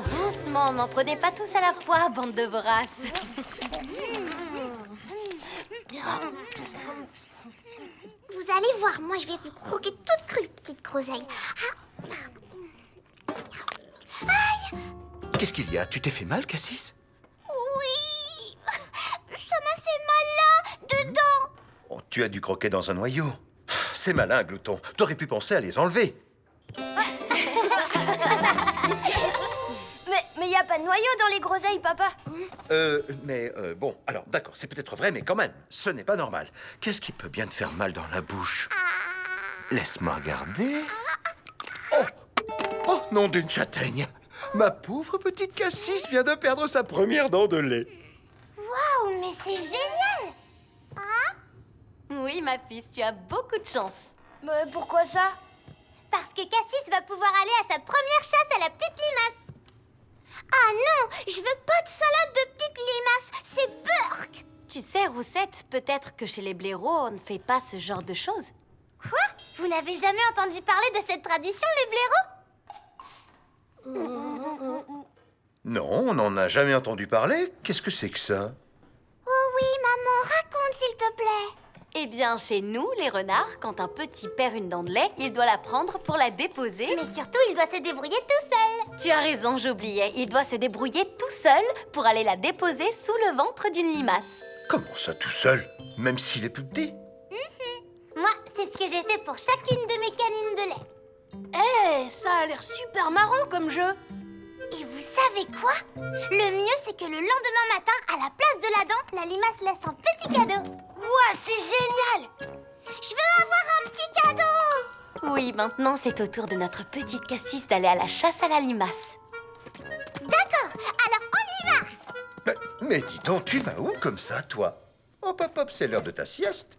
Doucement, doucement, n'en prenez pas tous à la fois, bande de voraces. Vous allez voir, moi je vais vous croquer toute crue, petite groseille. Qu'est-ce qu'il y a? Tu t'es fait mal, Cassis? Oui, ça m'a fait mal là, dedans. Oh, tu as dû croquer dans un noyau. C'est malin, Glouton. T'aurais pu penser à les enlever. Mais y a pas de noyau dans les groseilles, papa. Bon, alors d'accord, c'est peut-être vrai, mais quand même, ce n'est pas normal. Qu'est-ce qui peut bien te faire mal dans la bouche? Laisse-moi regarder. Oh! Oh, nom d'une châtaigne! Ma pauvre petite Cassis vient de perdre sa première dent de lait. Waouh, mais c'est génial. Oui, ma puce, tu as beaucoup de chance. Mais pourquoi ça? Parce que Cassis va pouvoir aller à sa première chasse à la petite limace. Ah non, je veux pas de salade de petite limace, c'est Burk. Tu sais, Roussette, peut-être que chez les blaireaux, on ne fait pas ce genre de choses. Quoi? Vous n'avez jamais entendu parler de cette tradition, les blaireaux? Non, on n'en a jamais entendu parler. Qu'est-ce que c'est que ça? Oh oui, maman, raconte s'il te plaît. Eh bien, chez nous, les renards, quand un petit perd une dent de lait, il doit la prendre pour la déposer. Mais surtout, il doit se débrouiller tout seul. Tu as raison, j'oubliais. Il doit se débrouiller tout seul pour aller la déposer sous le ventre d'une limace. Comment ça, tout seul? Même s'il est plus petit? Moi, c'est ce que j'ai fait pour chacune de mes canines de lait. Eh, ça a l'air super marrant comme jeu. Et vous savez quoi? Le mieux, c'est que le lendemain matin, à la place de la dent, la limace laisse un petit cadeau. Ouah, c'est génial! Je veux avoir un petit cadeau. Oui, maintenant, c'est au tour de notre petite Cassis d'aller à la chasse à la limace. D'accord, alors on y va. Mais dis donc, tu vas où comme ça, toi? Hop, hop, hop, c'est l'heure de ta sieste.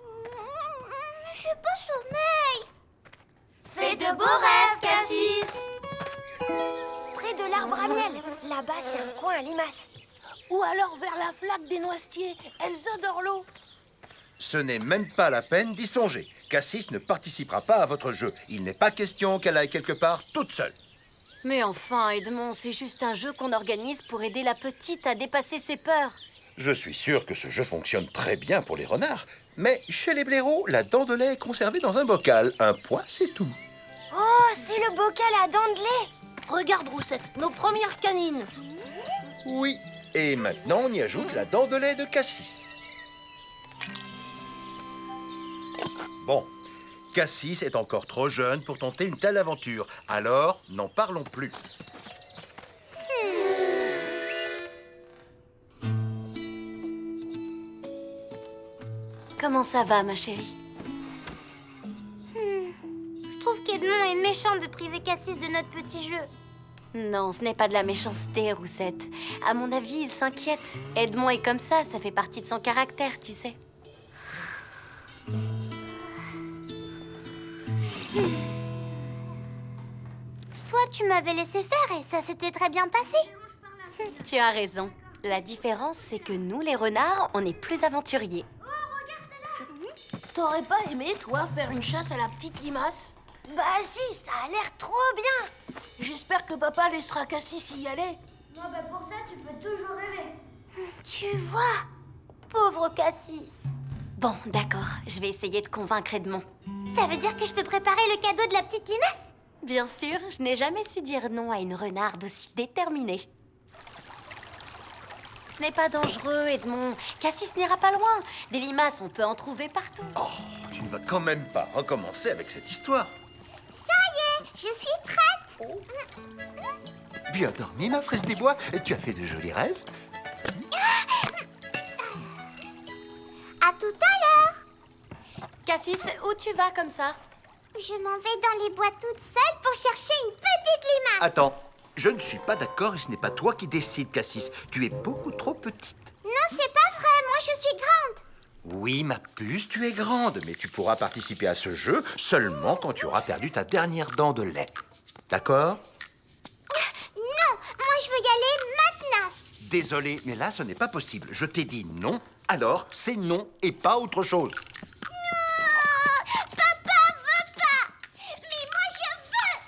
J'ai pas sommeil. Fais de beaux rêves, Cassis! Près de l'arbre à miel. Là-bas, c'est un coin à limaces. Ou alors vers la flaque des noisetiers. Elles adorent l'eau. Ce n'est même pas la peine d'y songer. Cassis ne participera pas à votre jeu. Il n'est pas question qu'elle aille quelque part toute seule. Mais enfin, Edmond, c'est juste un jeu qu'on organise pour aider la petite à dépasser ses peurs. Je suis sûr que ce jeu fonctionne très bien pour les renards. Mais chez les blaireaux, la dent de lait est conservée dans un bocal. Un point, c'est tout. Oh, c'est le bocal à dents de lait. Regarde, Roussette, nos premières canines. Oui. Et maintenant, on y ajoute la dent de lait de Cassis. Bon, Cassis est encore trop jeune pour tenter une telle aventure. Alors, n'en parlons plus. Comment ça va, ma chérie? Je trouve qu'Edmond est méchant de priver Cassis de notre petit jeu. Non, ce n'est pas de la méchanceté, Roussette. À mon avis, il s'inquiète. Edmond est comme ça fait partie de son caractère, tu sais. Toi, tu m'avais laissé faire et ça s'était très bien passé. Tu as raison. La différence, c'est que nous, les renards, on est plus aventuriers. T'aurais pas aimé, toi, faire une chasse à la petite limace? Bah si, ça a l'air trop bien. J'espère que papa laissera Cassis y aller. Moi, pour ça, tu peux toujours rêver. Tu vois, pauvre Cassis. Bon, d'accord, je vais essayer de convaincre Edmond. Ça veut dire que je peux préparer le cadeau de la petite limace? Bien sûr, je n'ai jamais su dire non à une renarde aussi déterminée. Ce n'est pas dangereux, Edmond. Cassis n'ira pas loin. Des limaces, on peut en trouver partout. Oh, tu ne vas quand même pas recommencer avec cette histoire. Ça y est, je suis prête. Bien dormi, ma fraise des bois. Tu as fait de jolis rêves. À tout à l'heure. Cassis, où tu vas comme ça? Je m'en vais dans les bois toute seule pour chercher une petite limace. Attends, je ne suis pas d'accord et ce n'est pas toi qui décides, Cassis. Tu es beaucoup trop petite. Non, c'est pas vrai, moi je suis grande. Oui, ma puce, tu es grande, mais tu pourras participer à ce jeu seulement quand tu auras perdu ta dernière dent de lait. D'accord? Non, moi je veux y aller maintenant. Désolé, mais là, ce n'est pas possible. Je t'ai dit non, alors c'est non et pas autre chose. Papa veut pas. Mais moi je veux.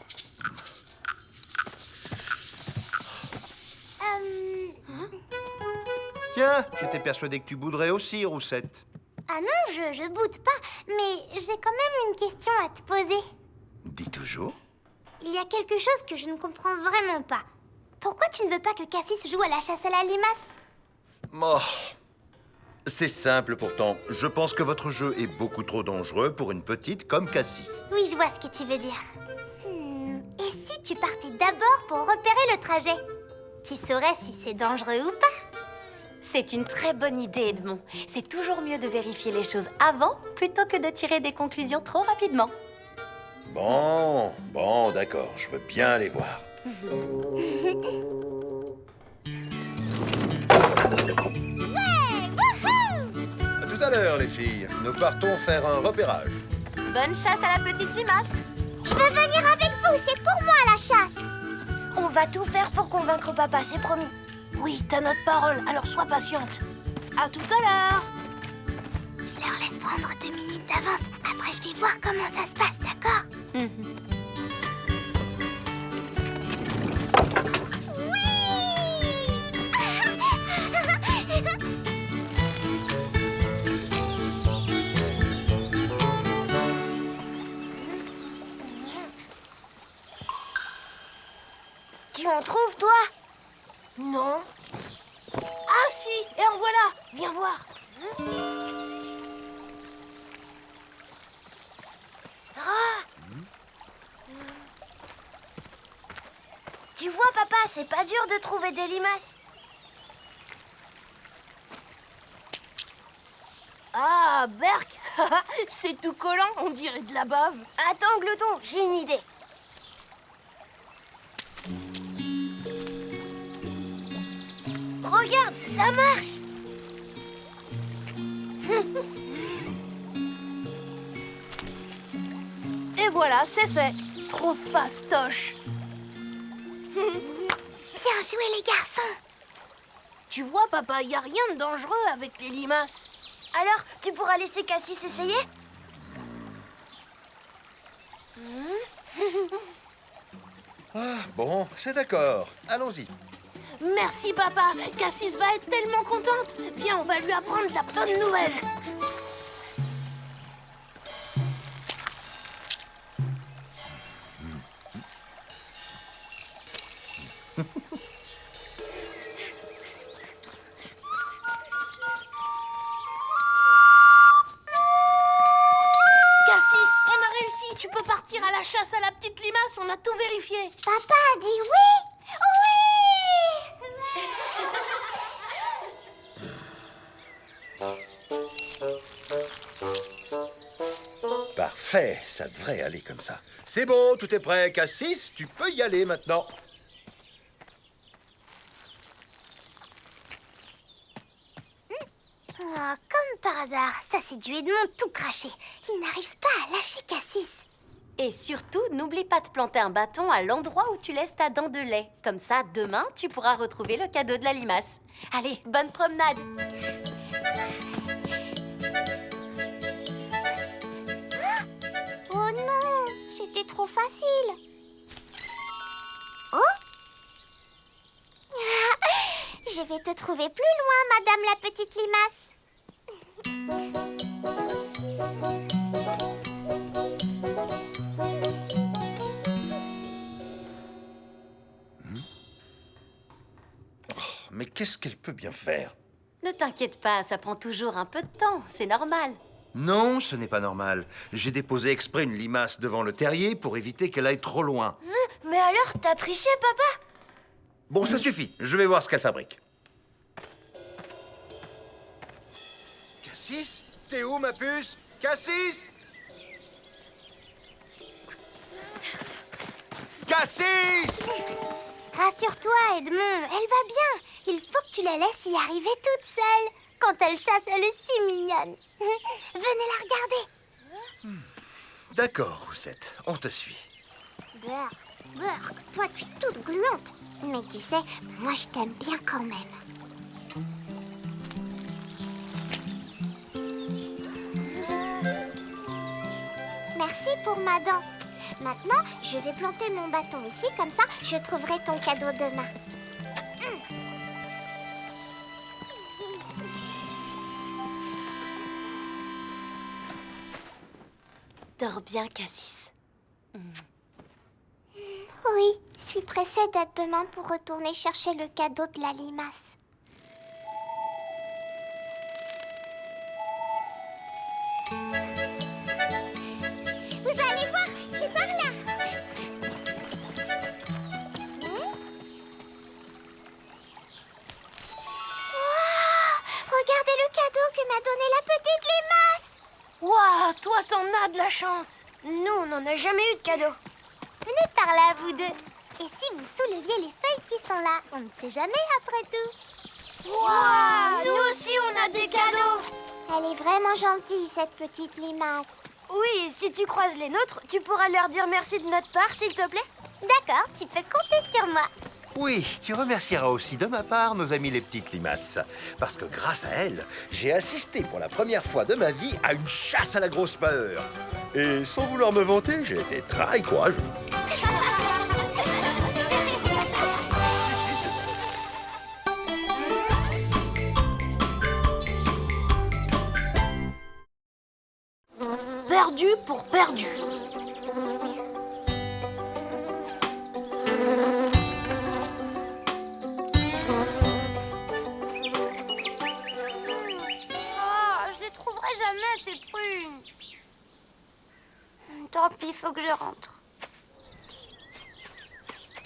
rien. J'étais persuadé que tu bouderais aussi, Roussette. Ah non, je boude pas, mais j'ai quand même une question à te poser. Dis toujours. Il y a quelque chose que je ne comprends vraiment pas. Pourquoi tu ne veux pas que Cassis joue à la chasse à la limace? Oh, c'est simple pourtant. Je pense que votre jeu est beaucoup trop dangereux pour une petite comme Cassis. Oui, je vois ce que tu veux dire. Et si tu partais d'abord pour repérer le trajet? Tu saurais si c'est dangereux ou pas. C'est une très bonne idée, Edmond. C'est toujours mieux de vérifier les choses avant plutôt que de tirer des conclusions trop rapidement. Bon, d'accord. Je veux bien aller voir. À tout à l'heure, les filles. Nous partons faire un repérage. Bonne chasse à la petite limace. Je veux venir avec vous, c'est pour moi la chasse. On va tout faire pour convaincre papa, c'est promis. Oui, t'as notre parole, alors sois patiente. À tout à l'heure. Je leur laisse prendre 2 minutes d'avance. Après, je vais voir comment ça se passe, d'accord? Tu en trouves, toi? Non. Ah si, et en voilà. Viens voir. Ah. Tu vois, papa, c'est pas dur de trouver des limaces. Ah, Berk. C'est tout collant, on dirait de la bave. Attends, Glouton, j'ai une idée. Regarde, ça marche. Et voilà, c'est fait. Trop fastoche. Bien joué, les garçons. Tu vois, papa, y a rien de dangereux avec les limaces. Alors, tu pourras laisser Cassis essayer? Bon, c'est d'accord. Allons-y. Merci, papa. Cassis va être tellement contente. Viens, on va lui apprendre la bonne nouvelle. Cassis, on a réussi. Tu peux partir à la chasse à la petite limace. On a tout vérifié. Papa a dit oui. Parfait, ça devrait aller comme ça. C'est bon, tout est prêt. Cassis, tu peux y aller maintenant. Oh, comme par hasard, ça c'est du Edmond tout craché. Il n'arrive pas à lâcher Cassis. Et surtout, n'oublie pas de planter un bâton à l'endroit où tu laisses ta dent de lait. Comme ça, demain, tu pourras retrouver le cadeau de la limace. Allez, bonne promenade. Oh non, c'était trop facile. Oh. Je vais te trouver plus loin, madame la petite limace. Mais qu'est-ce qu'elle peut bien faire? Ne t'inquiète pas, ça prend toujours un peu de temps, c'est normal. Non, ce n'est pas normal. J'ai déposé exprès une limace devant le terrier pour éviter qu'elle aille trop loin. Mais alors, t'as triché, papa? Bon, ça suffit. Je vais voir ce qu'elle fabrique. Cassis? T'es où, ma puce? Cassis? Cassis! Rassure-toi, Edmond, elle va bien. Il faut que tu la laisses y arriver toute seule. Quand elle chasse, elle est si mignonne. Venez la regarder. D'accord, Roussette, on te suit. Berk, toi tu es toute gluante. Mais tu sais, moi je t'aime bien quand même. Merci pour ma dent. Maintenant, je vais planter mon bâton ici, comme ça je trouverai ton cadeau demain. Dors bien, Cassis. Oui, je suis pressée d'être demain pour retourner chercher le cadeau de la limace. Vous allez voir, c'est par là. Regardez le cadeau que m'a donné la petite limace. Waouh, toi, t'en as de la chance. Nous, on n'en a jamais eu de cadeau. Venez par là, vous deux. Et si vous souleviez les feuilles qui sont là, on ne sait jamais après tout. Waouh, nous aussi, on a des cadeaux. Elle est vraiment gentille, cette petite limace. Oui, si tu croises les nôtres, tu pourras leur dire merci de notre part, s'il te plaît. D'accord, tu peux compter sur moi. Oui, tu remercieras aussi de ma part nos amis les petites limaces. Parce que grâce à elles, j'ai assisté pour la première fois de ma vie à une chasse à la grosse peur. Et sans vouloir me vanter, j'ai été très courageux. Perdu pour perdu. Je les trouverai jamais, ces prunes. Tant pis, faut que je rentre.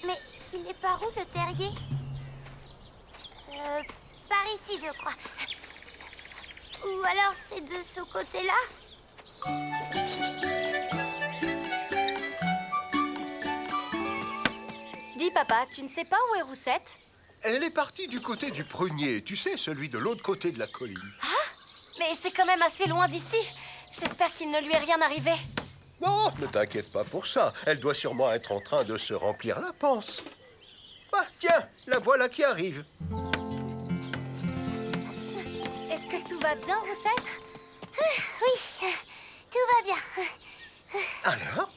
Mais il est par où, le terrier? Par ici, je crois. Ou alors c'est de ce côté-là? Dis, papa, tu ne sais pas où est Roussette? Elle est partie du côté du prunier, tu sais, celui de l'autre côté de la colline. Mais c'est quand même assez loin d'ici. J'espère qu'il ne lui est rien arrivé. Non, ne t'inquiète pas pour ça. Elle doit sûrement être en train de se remplir la panse. Ah, tiens, la voilà qui arrive. Est-ce que tout va bien, Roussette? Oui, tout va bien. Alors,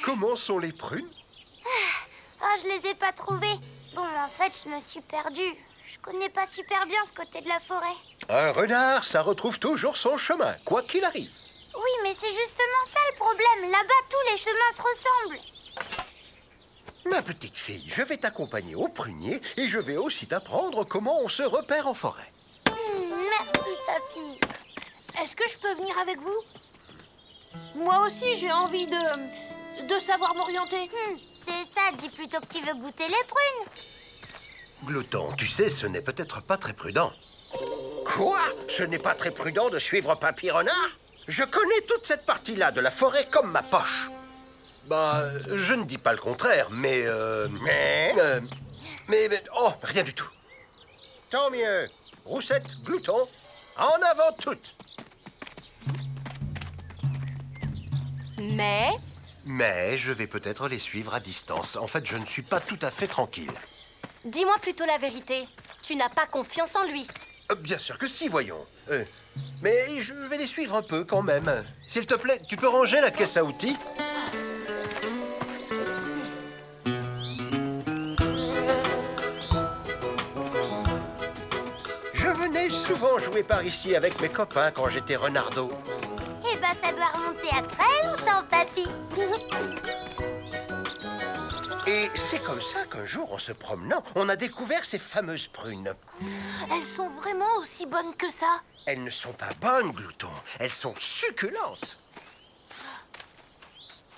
comment sont les prunes? Oh, je les ai pas trouvées. Bon, en fait, je me suis perdue. Je connais pas super bien ce côté de la forêt. Un renard, ça retrouve toujours son chemin, quoi qu'il arrive. Oui, mais c'est justement ça le problème. Là-bas, tous les chemins se ressemblent. Ma petite fille, je vais t'accompagner au prunier et je vais aussi t'apprendre comment on se repère en forêt. Merci, papy. Est-ce que je peux venir avec vous? Moi aussi, j'ai envie de savoir m'orienter. C'est ça, dis plutôt que tu veux goûter les prunes. Glouton, tu sais, ce n'est peut-être pas très prudent. Quoi? Ce n'est pas très prudent de suivre Papy Renard? Je connais toute cette partie-là de la forêt comme ma poche. Bah, je ne dis pas le contraire, mais oh, rien du tout. Tant mieux. Roussette, Glouton, en avant toutes. Mais je vais peut-être les suivre à distance. En fait, je ne suis pas tout à fait tranquille. Dis-moi plutôt la vérité. Tu n'as pas confiance en lui. Bien sûr que si, voyons. Mais je vais les suivre un peu quand même. S'il te plaît, tu peux ranger la caisse à outils? Je venais souvent jouer par ici avec mes copains quand j'étais renardeau. Eh ben, ça doit remonter à très longtemps, papy. Et c'est comme ça qu'un jour, en se promenant, on a découvert ces fameuses prunes. Elles sont vraiment aussi bonnes que ça? Elles ne sont pas bonnes, Glouton. Elles sont succulentes.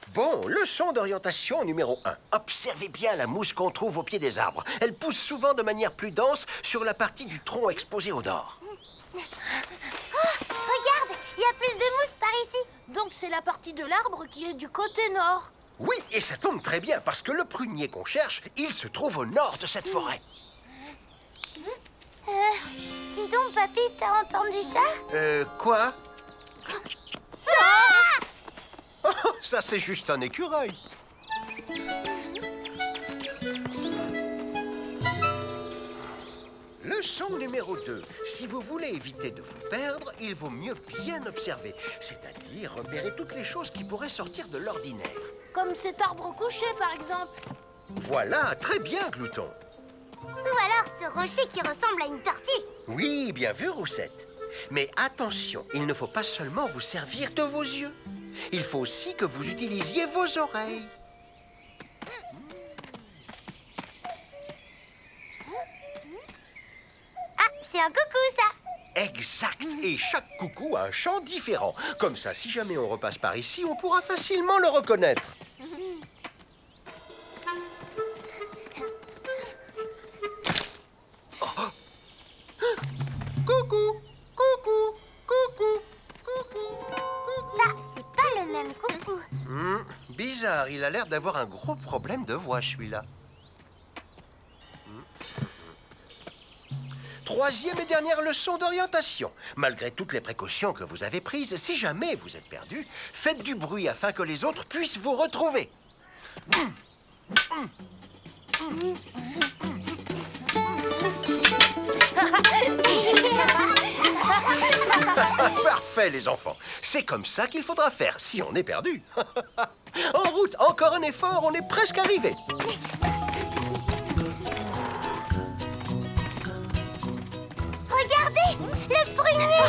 Bon, leçon d'orientation numéro 1. Observez bien la mousse qu'on trouve au pied des arbres. Elle pousse souvent de manière plus dense sur la partie du tronc exposée au nord. Regarde, il y a plus de mousse par ici. Donc c'est la partie de l'arbre qui est du côté nord. Oui, et ça tombe très bien parce que le prunier qu'on cherche, il se trouve au nord de cette forêt. Dis donc, papy, t'as entendu ça? Quoi? Oh, ça c'est juste un écureuil. Leçon numéro 2. Si vous voulez éviter de vous perdre, il vaut mieux bien observer. C'est-à-dire repérer toutes les choses qui pourraient sortir de l'ordinaire. Comme cet arbre couché, par exemple. Voilà, très bien, Glouton. Ou alors ce rocher qui ressemble à une tortue. Oui, bien vu, Roussette. Mais attention, il ne faut pas seulement vous servir de vos yeux. Il faut aussi que vous utilisiez vos oreilles. Ah, c'est un coucou, ça. Exact. Et chaque coucou a un chant différent. Comme ça, si jamais on repasse par ici, on pourra facilement le reconnaître. Oh. Coucou, coucou, coucou, coucou, coucou. Ça, c'est pas le même coucou. Bizarre, il a l'air d'avoir un gros problème de voix, celui-là. Troisième et dernière leçon d'orientation. Malgré toutes les précautions que vous avez prises, si jamais vous êtes perdu, faites du bruit afin que les autres puissent vous retrouver. Parfait, les enfants. C'est comme ça qu'il faudra faire si on est perdu. En route, encore un effort, on est presque arrivé. Regardez, le prunier.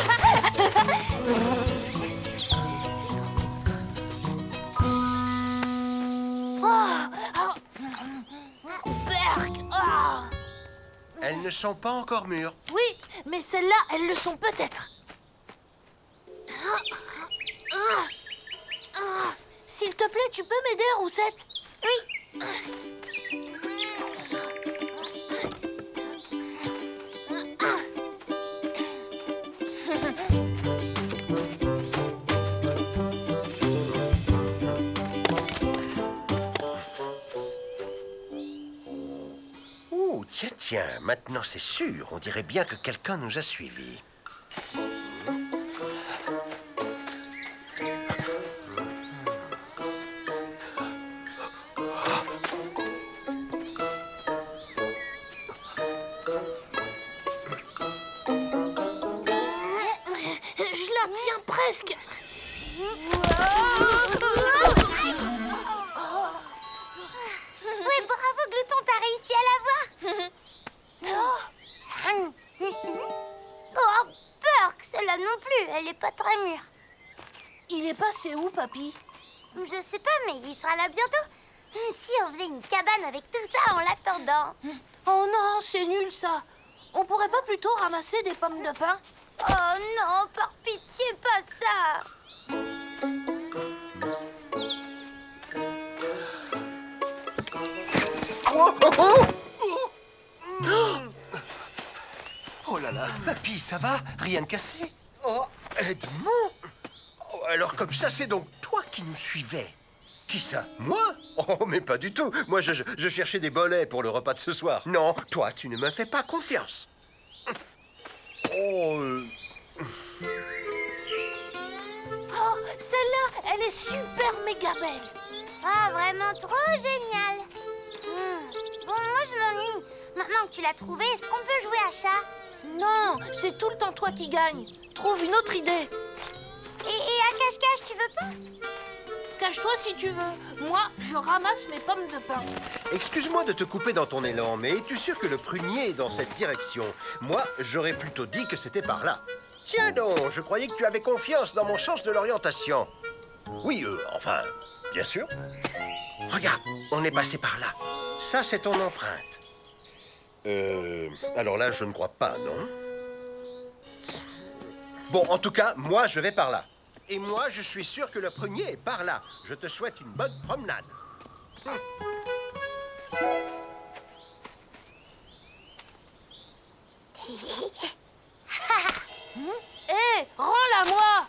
Berk! Ah. Elles ne sont pas encore mûres. Oui, mais celles-là, elles le sont peut-être. S'il te plaît, tu peux m'aider, Roussette? Oui. Oh, tiens, tiens, maintenant c'est sûr. On dirait bien que quelqu'un nous a suivis. Je la tiens presque. Ouais, bravo, Glouton, t'as réussi à l'avoir. Oh, Perk, celle-là non plus, elle est pas très mûre. Il est passé où, papy? Je sais pas, mais il sera là bientôt. Si on faisait une cabane avec tout ça en l'attendant. Oh non, c'est nul, ça. On pourrait pas plutôt ramasser des pommes de pin? Oh non, par pitié, pas ça. Oh, oh, oh! Oh là là, papy, ça va? Rien de cassé? Oh, Edmond! Oh, alors comme ça, c'est donc toi qui nous suivais? Qui ça? Moi? Oh, mais pas du tout. Moi, je cherchais des bolets pour le repas de ce soir. Non, toi, tu ne me fais pas confiance. Oh, Oh, celle-là, elle est super méga belle. Ah, vraiment trop génial. Bon, moi je m'ennuie. Maintenant que tu l'as trouvé, est-ce qu'on peut jouer à chat? Non, c'est tout le temps toi qui gagne. Trouve une autre idée. Et à cache-cache, tu veux pas? Cache-toi si tu veux. Moi, je ramasse mes pommes de pin. excuse-moi de te couper dans ton élan, mais es-tu sûr que le prunier est dans cette direction? Moi, j'aurais plutôt dit que c'était par là. Tiens donc, je croyais que tu avais confiance dans mon sens de l'orientation. Oui, enfin, bien sûr. Regarde, on est passé par là. Ça, c'est ton empreinte. Alors là, je ne crois pas, non? Bon, en tout cas, moi, je vais par là. Et moi, je suis sûr que le prunier est par là. Je te souhaite une bonne promenade. Hé, rends-la moi.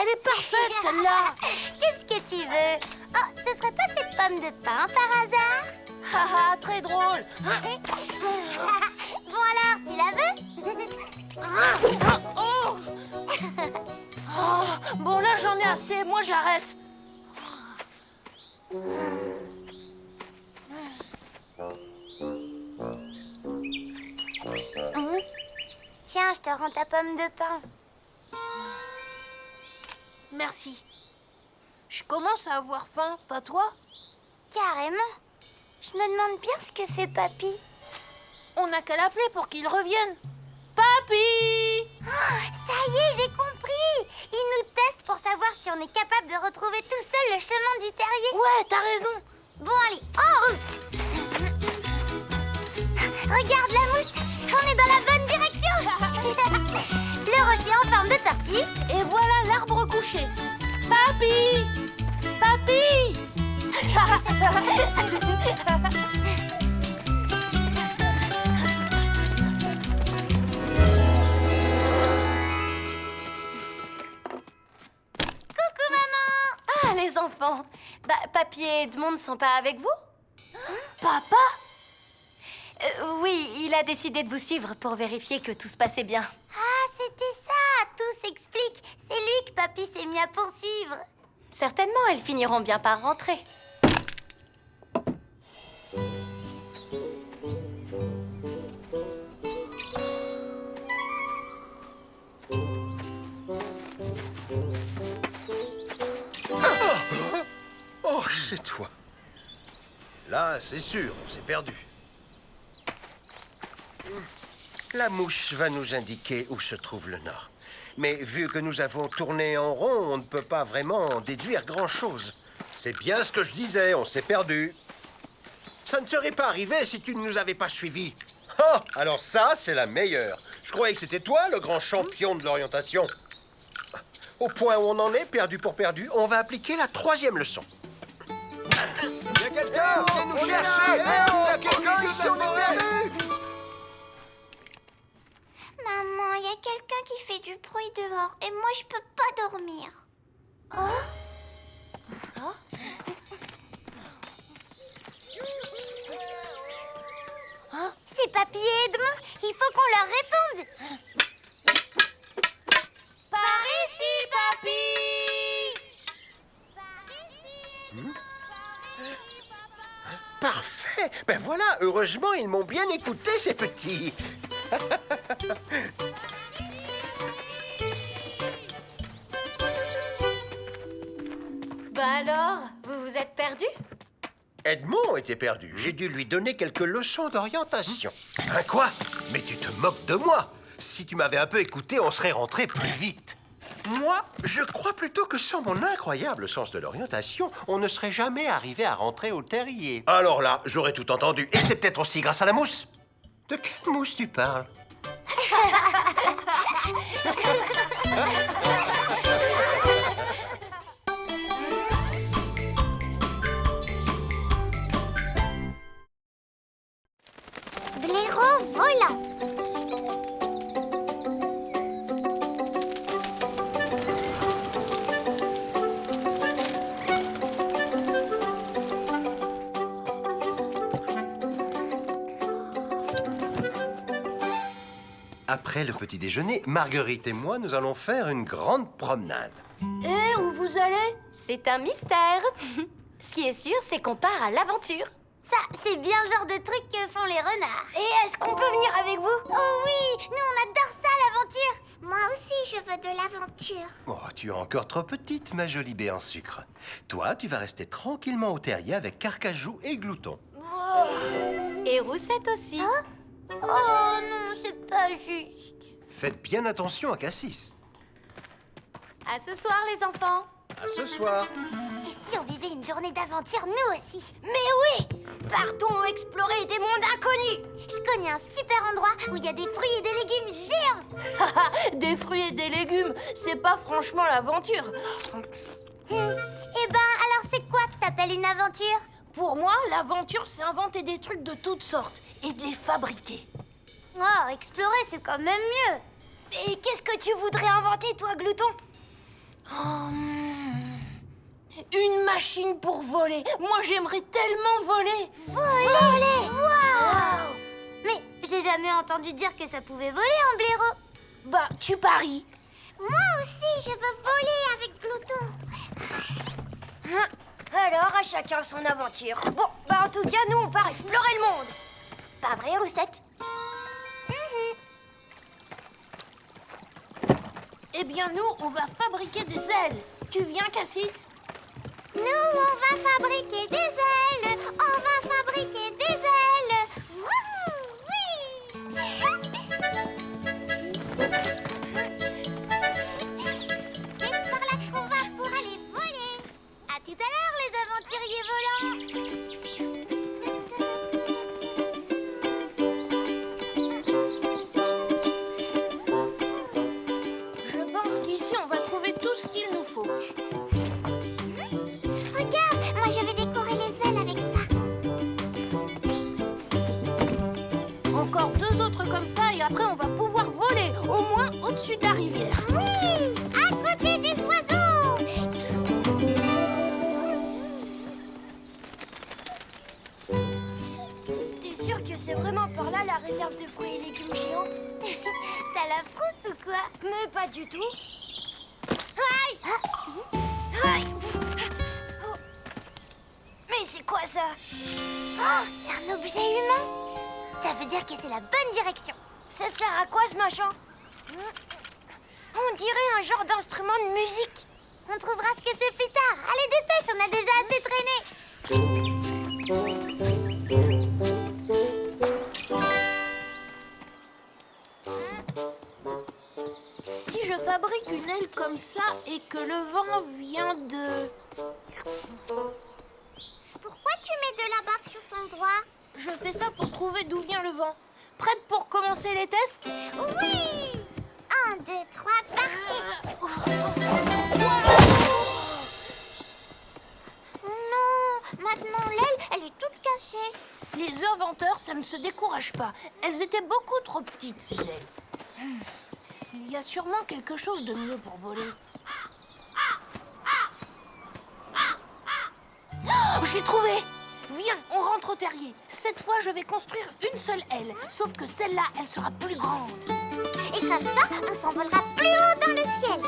Elle est parfaite, celle-là. Qu'est-ce que tu veux? Oh, ce serait pas cette pomme de pin par hasard? Haha, très drôle. Bon alors, tu la veux? Oh, bon, là, j'en ai assez. Moi, j'arrête. Tiens, je te rends ta pomme de pain. Merci. Je commence à avoir faim, pas toi? Carrément. Je me demande bien ce que fait Papy. On n'a qu'à l'appeler pour qu'il revienne. Papy! Ça y est, j'ai compris. Il nous teste pour savoir si on est capable de retrouver tout seul le chemin du terrier. Ouais, t'as raison. Bon, allez, en route. Regarde la mousse, on est dans la bonne direction. Le rocher en forme de tortue. Et voilà l'arbre couché. Papy! Papy! Coucou, maman. Ah, les enfants. Papy et Edmond ne sont pas avec vous? Papa? Oui, il a décidé de vous suivre pour vérifier que tout se passait bien. Ah, c'était ça, tout s'explique. C'est lui que papy s'est mis à poursuivre. Certainement, elles finiront bien par rentrer. Oh, c'est toi. Là, c'est sûr, on s'est perdu. La mouche va nous indiquer où se trouve le nord. Mais vu que nous avons tourné en rond, on ne peut pas vraiment en déduire grand-chose. C'est bien ce que je disais, on s'est perdu. Ça ne serait pas arrivé si tu ne nous avais pas suivis. Oh, alors ça, c'est la meilleure. Je croyais que c'était toi, le grand champion de l'orientation. Au point où on en est, perdu pour perdu, on va appliquer la 3e leçon. Il y a quelqu'un, venez nous chercher. Il y a quelqu'un ici, on est perdu. Maman, il y a quelqu'un qui fait du bruit dehors et moi, je peux pas dormir. C'est Papy et Edmond. Il faut qu'on leur réponde. Par ici, papy! Parfait. Ben voilà, heureusement, ils m'ont bien écouté, ces petits. Alors, vous vous êtes perdus? Edmond était perdu. J'ai dû lui donner quelques leçons d'orientation. Hein, quoi? Mais tu te moques de moi. Si tu m'avais un peu écouté, on serait rentré plus vite. Moi, je crois plutôt que sans mon incroyable sens de l'orientation, on ne serait jamais arrivé à rentrer au terrier. Alors là, j'aurais tout entendu. Et c'est peut-être aussi grâce à la mousse. De quelle mousse tu parles? Blaireau volant. Après le petit déjeuner, Marguerite et moi, nous allons faire une grande promenade. Et où vous allez? C'est un mystère. Ce qui est sûr, c'est qu'on part à l'aventure. Ça, c'est bien le genre de truc que font les renards. Et est-ce qu'on peut venir avec vous? Oh oui, nous on adore ça, l'aventure. Moi aussi, je veux de l'aventure. Oh, tu es encore trop petite, ma jolie bée en sucre. Toi, tu vas rester tranquillement au terrier avec Carcajou et Glouton. Et Roussette aussi. Oh non, c'est pas juste. Faites bien attention à Cassis. À ce soir, les enfants. À ce soir. Et si on vivait une journée d'aventure, nous aussi? Mais oui! Partons explorer des mondes inconnus! Je connais un super endroit où il y a des fruits et des légumes géants. Des fruits et des légumes, c'est pas franchement l'aventure. Eh ben, alors c'est quoi que t'appelles une aventure? Pour moi, l'aventure, c'est inventer des trucs de toutes sortes et de les fabriquer. Oh, explorer, c'est quand même mieux. Et qu'est-ce que tu voudrais inventer, toi, Glouton? Une machine pour voler. Moi, j'aimerais tellement voler. Voler! Waouh! Mais j'ai jamais entendu dire que ça pouvait voler en blaireau. Bah, tu paries. Moi aussi, je veux voler avec Glouton. Alors, à chacun son aventure. Bon, bah en tout cas, nous, on part explorer le monde. Pas vrai, Roussette? Eh bien, nous, on va fabriquer des ailes. Tu viens, Cassis? Nous, on va fabriquer des ailes. On va fabriquer des ailes. Wouhou, oui! C'est par là qu'on va pour aller Pas du tout. Aïe. Aïe. Oh. Mais c'est quoi ça? Oh, c'est un objet humain. Ça veut dire que c'est la bonne direction. Ça sert à quoi ce machin? On dirait un genre d'instrument de musique. On trouvera ce que c'est plus tard. Allez, dépêche, on a déjà assez traîné. Si je fabrique une aile comme ça et que le vent vient de... Pourquoi tu mets de la barbe sur ton doigt? Je fais ça pour trouver d'où vient le vent. Prête pour commencer les tests? Oui. 1, 2, 3, parti. Non, maintenant l'aile, elle est toute cassée. Les inventeurs, ça ne se décourage pas. Elles étaient beaucoup trop petites, ces ailes. Il y a sûrement quelque chose de mieux pour voler. Oh, je l'ai trouvé! Viens, on rentre au terrier. Cette fois, je vais construire une seule aile. Sauf que celle-là, elle sera plus grande. Et comme ça, on s'envolera plus haut dans le ciel.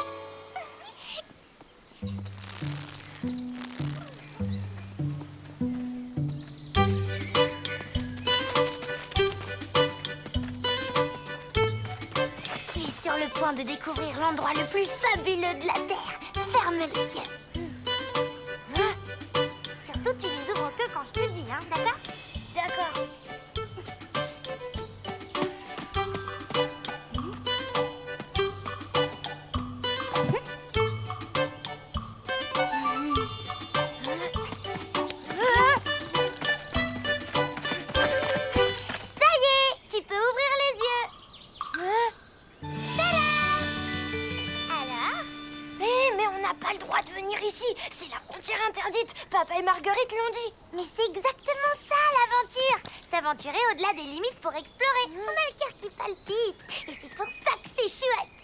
Tu es sur le point de découvrir l'endroit le plus fabuleux de la Terre. Ferme les yeux. Surtout, tu les ouvres que quand je te dis, hein, d'accord? D'accord. Ça y est, tu peux ouvrir les yeux. Tada! Alors? Mais on n'a pas le droit de venir ici. C'est la frontière interdite. Papa et Marguerite l'ont dit. Mais c'est exactement ça l'aventure. S'aventurer au-delà des limites pour explorer. On a le cœur qui palpite. Et c'est pour ça que c'est chouette.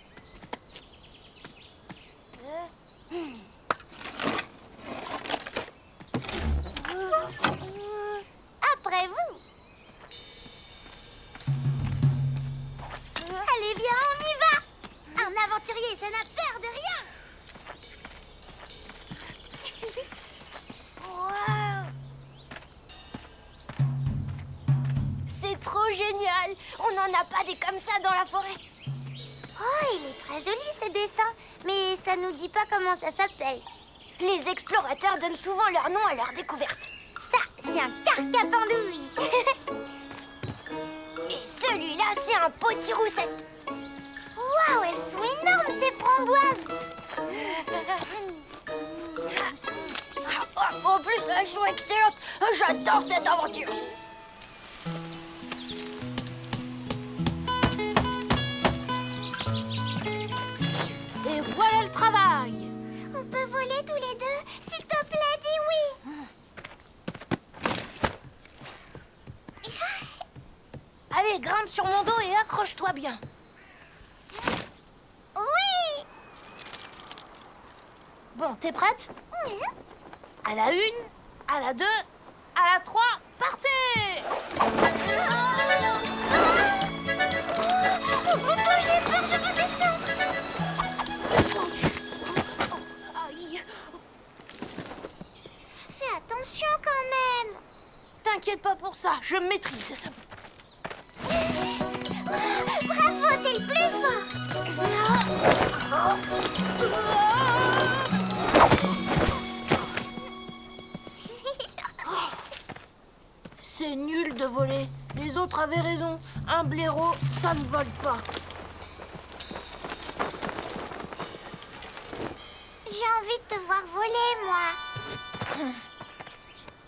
Après vous. Allez, viens, on y va. Un aventurier, ça n'a peur de rien. Waouh! C'est trop génial! On n'en a pas des comme ça dans la forêt. Oh, il est très joli ce dessin. Mais ça nous dit pas comment ça s'appelle. Les explorateurs donnent souvent leur nom à leur découverte. Ça, c'est un carcapandouille. Et celui-là, c'est un potiroussette. Waouh, elles sont énormes ces framboises. En plus, elles sont excellentes. J'adore cette aventure. Et voilà le travail. On peut voler tous les deux? S'il te plaît, dis oui. Allez, grimpe sur mon dos et accroche-toi bien. Oui. Bon, t'es prête? À la 1, à la 2, à la 3, partez! Moi j'ai peur, je veux descendre. Aïe. Fais attention quand même. T'inquiète pas pour ça, je me maîtrise. Bravo, t'es le plus fort. C'est nul de voler. Les autres avaient raison. Un blaireau, ça ne vole pas. J'ai envie de te voir voler, moi.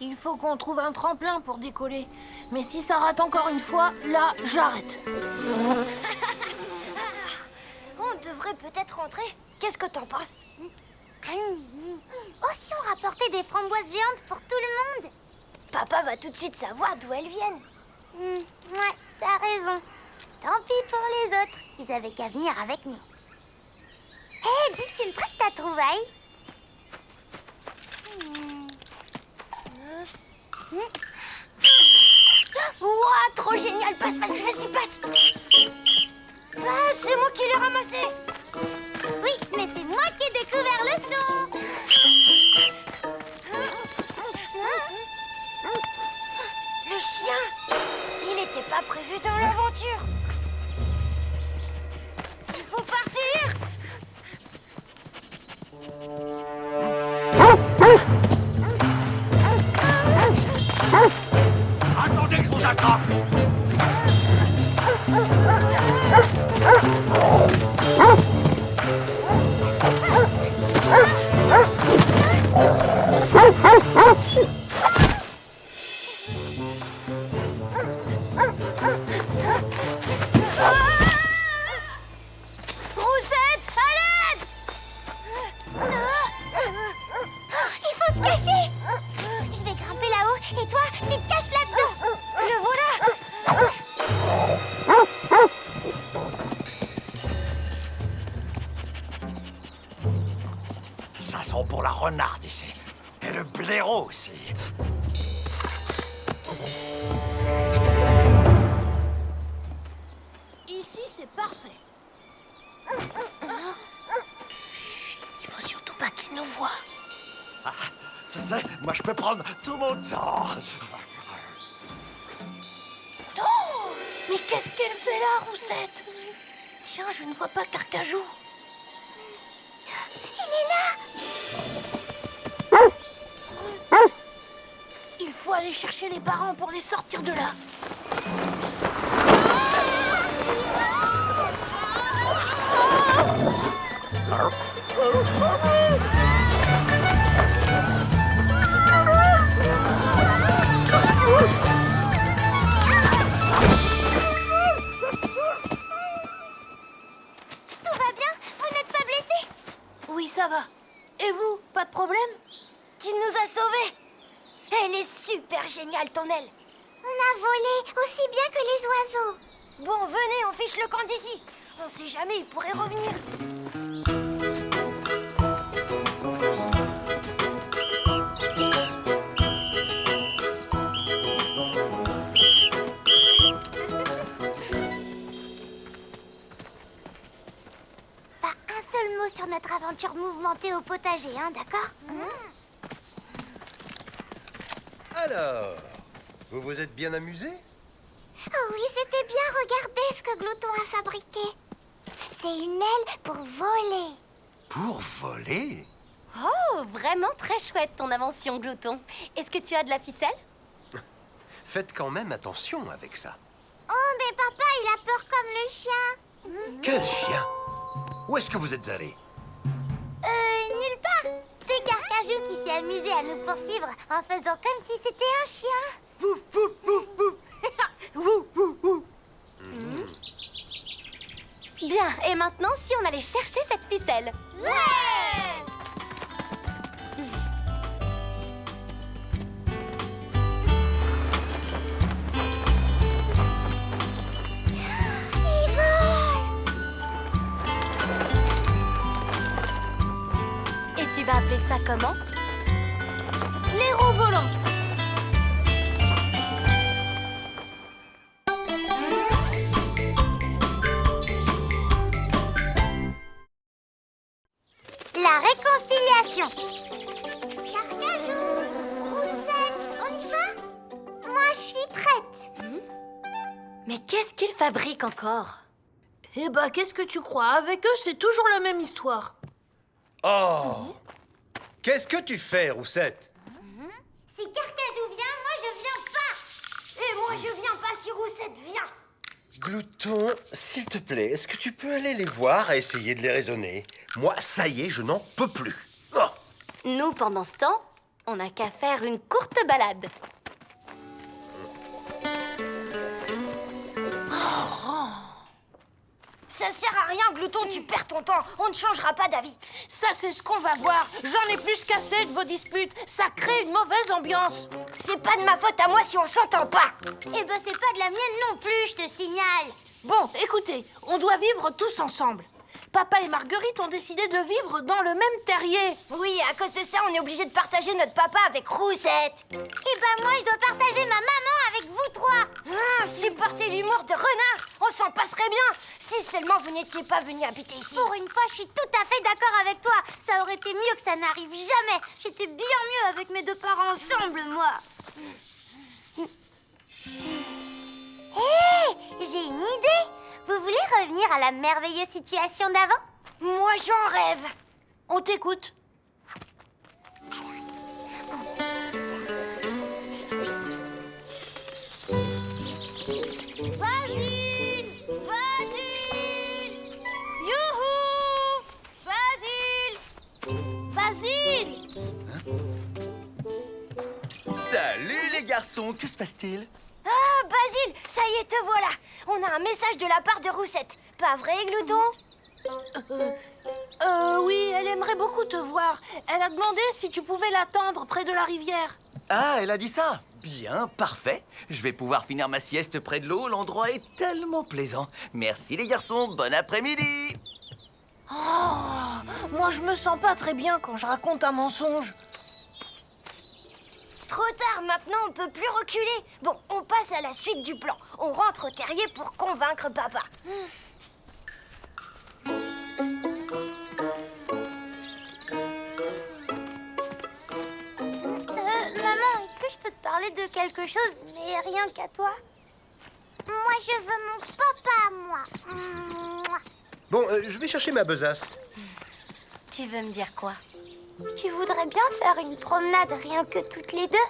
Il faut qu'on trouve un tremplin pour décoller. Mais si ça rate encore une fois, là, j'arrête. On devrait peut-être rentrer. Qu'est-ce que t'en penses? Oh, si on rapportait des framboises géantes pour tout le monde. Papa va tout de suite savoir d'où elles viennent. Ouais, t'as raison. Tant pis pour les autres. Ils avaient qu'à venir avec nous. Hé, dis, tu me prêtes ta trouvaille? Ouah, trop génial! Passe, vas-y, passe! Ah, c'est moi qui l'ai ramassé! Attendez que je vous attrape. Roussette, à l'aide! Il faut se cacher! Je vais grimper là-haut et toi, tu te caches là-dedans! Le voilà! Ça sent pour la renarde ici. Et le blaireau aussi. Ici, c'est parfait. Il faut surtout pas qu'il nous voie. Tu sais, moi je peux prendre tout mon temps. Oh! Mais qu'est-ce qu'elle fait là, Roussette? Tiens, je ne vois pas Carcajou. Il est là! Il faut aller chercher les parents pour les sortir de là. Tout va bien? Vous n'êtes pas blessé? Oui, ça va. Et vous, pas de problème? Tu nous as sauvés! Elle est super géniale, ton aile! On a volé aussi bien que les oiseaux! Bon, venez, on fiche le camp d'ici! On sait jamais, il pourrait revenir! Pas un seul mot sur notre aventure mouvementée au potager, hein, d'accord? Alors, vous vous êtes bien amusé? Oh oui, c'était bien. Regardez ce que Glouton a fabriqué. C'est une aile pour voler. Pour voler? Oh, vraiment très chouette ton invention, Glouton. Est-ce que tu as de la ficelle? Faites quand même attention avec ça. Oh, mais papa, il a peur comme le chien. Quel chien? Où est-ce que vous êtes allé? Nulle part. C'est Carcajou qui s'est amusé à nous poursuivre en faisant comme si c'était un chien. Bien, et maintenant, si on allait chercher cette ficelle? Ouais! Il vole! Et tu vas appeler ça comment? L'héros volant. La réconciliation. Carcajou, Roussette, on y va? Moi, je suis prête. Mais qu'est-ce qu'ils fabriquent encore? Eh bah, qu'est-ce que tu crois? Avec eux, c'est toujours la même histoire. Oh! Qu'est-ce que tu fais, Roussette? Si Carcajou vient, moi, je viens pas. Et moi, je viens pas si Roussette vient. Glouton, s'il te plaît, est-ce que tu peux aller les voir et essayer de les raisonner? Moi, ça y est, je n'en peux plus. Oh! Nous, pendant ce temps, on n'a qu'à faire une courte balade. Ça sert à rien, Glouton, tu perds ton temps. On ne changera pas d'avis. Ça, c'est ce qu'on va voir. J'en ai plus qu'assez de vos disputes. Ça crée une mauvaise ambiance. C'est pas de ma faute à moi si on s'entend pas. Eh ben, c'est pas de la mienne non plus, je te signale. Bon, écoutez, on doit vivre tous ensemble. Papa et Marguerite ont décidé de vivre dans le même terrier. Oui, à cause de ça, on est obligé de partager notre papa avec Roussette. Eh ben, moi, je dois partager ma maman avec vous trois. Supporter l'humour de renard, on s'en passerait bien. Si seulement vous n'étiez pas venus habiter ici. Pour une fois, je suis tout à fait d'accord avec toi. Ça aurait été mieux que ça n'arrive jamais. J'étais bien mieux avec mes deux parents ensemble, moi. Hé, j'ai une idée. Vous voulez revenir à la merveilleuse situation d'avant? Moi, j'en rêve. On t'écoute. Basile! Salut les garçons, que se passe-t-il? Ah, Basile, ça y est, te voilà. On a un message de la part de Roussette. Pas vrai, Glouton? Oui, elle aimerait beaucoup te voir. Elle a demandé si tu pouvais l'attendre près de la rivière. Ah, elle a dit ça? Bien, parfait. Je vais pouvoir finir ma sieste près de l'eau, l'endroit est tellement plaisant. Merci les garçons, bon après-midi. Moi, je me sens pas très bien quand je raconte un mensonge. Trop tard, maintenant on peut plus reculer. Bon, on passe à la suite du plan. On rentre au terrier pour convaincre papa. Maman, est-ce que je peux te parler de quelque chose, mais rien qu'à toi? Moi, je veux mon papa, moi. Mouah. Bon, je vais chercher ma besace. Tu veux me dire quoi? Tu voudrais bien faire une promenade rien que toutes les deux?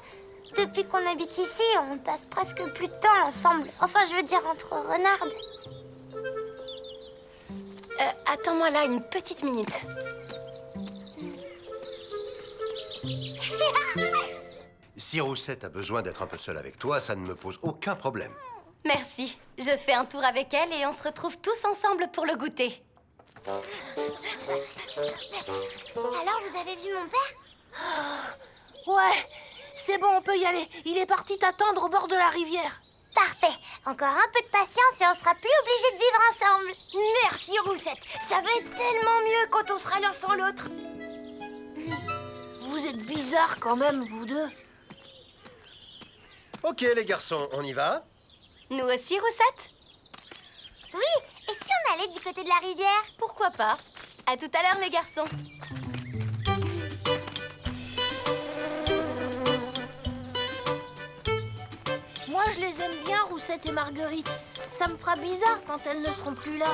Depuis qu'on habite ici, on passe presque plus de temps ensemble. Enfin, je veux dire entre renardes. Attends-moi là une petite minute. Si Roussette a besoin d'être un peu seule avec toi, ça ne me pose aucun problème. Merci. Je fais un tour avec elle et on se retrouve tous ensemble pour le goûter. Alors, vous avez vu mon père? Ouais, c'est bon, on peut y aller. Il est parti t'attendre au bord de la rivière. Parfait. Encore un peu de patience et on sera plus obligés de vivre ensemble. Merci, Roussette. Ça va être tellement mieux quand on sera l'un sans l'autre. Vous êtes bizarres quand même, vous deux. Ok, les garçons, on y va? Nous aussi, Roussette? Oui, et si on allait du côté de la rivière? Pourquoi pas? À tout à l'heure, les garçons. Moi, je les aime bien, Roussette et Marguerite. Ça me fera bizarre quand elles ne seront plus là.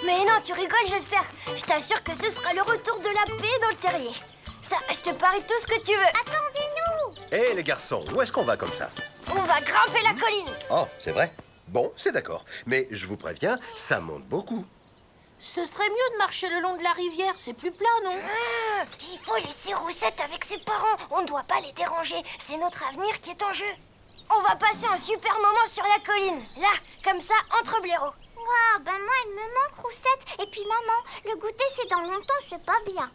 Mais non, tu rigoles, j'espère. Je t'assure que ce sera le retour de la paix dans le terrier. Ça, je te parie tout ce que tu veux. Attendez-nous! Hé, les garçons, où est-ce qu'on va comme ça? On va grimper la colline. Oh, c'est vrai? Bon, c'est d'accord. Mais je vous préviens, ça monte beaucoup. Ce serait mieux de marcher le long de la rivière, c'est plus plat, non? Ah, il faut laisser Roussette avec ses parents. On ne doit pas les déranger. C'est notre avenir qui est en jeu. On va passer un super moment sur la colline. Là, comme ça, entre blaireaux. Oh, ben moi, il me manque Roussette. Et puis maman, le goûter, c'est dans longtemps, c'est pas bien.